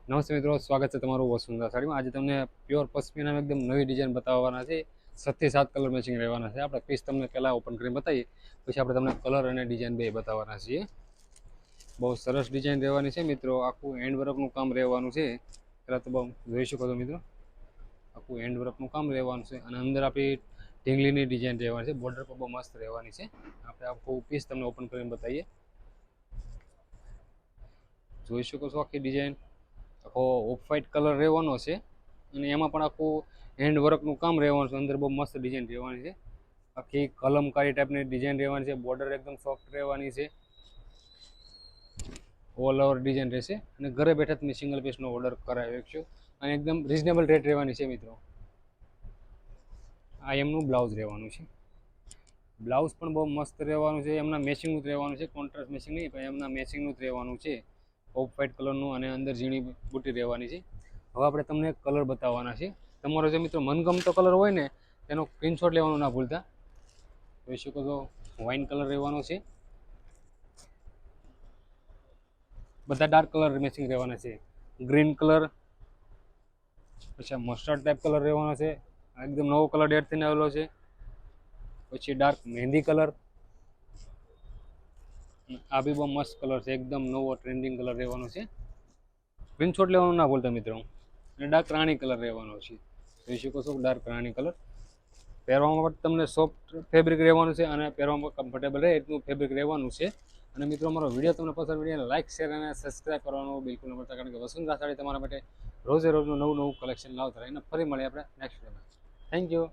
નમસ્તે મિત્રો, સ્વાગત છે તમારું વસુંધરા સાડીમાં। આજે તમને પ્યોર પશ્મિનામાં એકદમ નવી ડિઝાઇન બતાવવાના છે। 7 થી 7 કલર મેચિંગ રહેવાના છે। આપણે પીસ તમને પહેલાં ઓપન કરીને બતાવીએ, પછી આપણે તમને કલર અને ડિઝાઇન બે બતાવવાના છીએ। બહુ સરસ ડિઝાઇન રહેવાની છે મિત્રો। આખું હેન્ડ વર્કનું કામ રહેવાનું છે। પહેલાં તો બહુ જોઈ શકો છો મિત્રો, આખું હેન્ડ વર્કનું કામ રહેવાનું છે અને અંદર આપણી ઢીંગલીની ડિઝાઇન રહેવાની છે। બોર્ડર પણ બહુ મસ્ત રહેવાની છે। આપણે આખું પીસ તમને ઓપન કરીને બતાવીએ, જોઈ શકો છો આખી ડિઝાઇન। આખો ઓફ વ્હાઇટ કલર રહેવાનો છે અને એમાં પણ આખું હેન્ડ વર્કનું કામ રહેવાનું છે। અંદર બહુ મસ્ત ડિઝાઇન રહેવાની છે। આખી કલમકારી ટાઈપની ડિઝાઇન રહેવાની છે। બોર્ડર એકદમ સોફ્ટ રહેવાની છે। ઓલ ઓવર ડિઝાઇન રહેશે અને ઘરે બેઠા તમે સિંગલ પીસનો ઓર્ડર કરાવી શકશો અને એકદમ રિઝનેબલ રેટ રહેવાની છે મિત્રો। આ એમનું બ્લાઉઝ રહેવાનું છે। બ્લાઉઝ પણ બહુ મસ્ત રહેવાનું છે। એમના મેચિંગનું જ રહેવાનું છે, કોન્ટ્રાસ્ટ મેચિંગ નહીં, પણ એમના મેચિંગનું જ રહેવાનું છે। ઓફ વ્હાઇટ કલરનું અને અંદર ઝીણી બુટી રહેવાની છે। હવે આપણે તમને કલર બતાવવાના છે। તમારો જે મિત્રો મનગમતો કલર હોય ને, તેનો સ્ક્રીનશોટ લેવાનું ના ભૂલતા। જોઈ શકો છો વાઇન કલર રહેવાનો છે। બધા ડાર્ક કલર મેચિંગ રહેવાના છે। ગ્રીન કલર, પછી મસ્ટર્ડ ટાઈપ કલર રહેવાનો છે। એકદમ નવો કલર એડ થઈને આવેલો છે। પછી ડાર્ક મહેંદી કલર, આ બી બહુ મસ્ત કલર છે, એકદમ નવો ટ્રેન્ડિંગ કલર રહેવાનો છે। સ્ક્રીનશોટ લેવાનું ના ભૂલતા મિત્રો। અને ડાર્ક રાણી કલર રહેવાનો છે, જોઈ શકો છો ડાર્ક રાણી કલર। પહેરવામાં પણ તમને સોફ્ટ ફેબ્રિક રહેવાનું છે અને પહેરવામાં કમ્ફર્ટેબલ રહે એટલું ફેબ્રિક રહેવાનું છે। અને મિત્રો, અમારો વિડીયો તમને પસંદ, વિડીયોને લાઇક, શેર અને સબસ્ક્રાઈબ કરવાનું બિલકુલ ન ભૂલતા, કારણ કે વસુંધરા સાડી તમારા માટે રોજે રોજનું નવું કલેક્શન લાવતા રહે। અને ફરી મળીએ આપણે નેક્સ્ટ વિડીયોમાં। Thank you.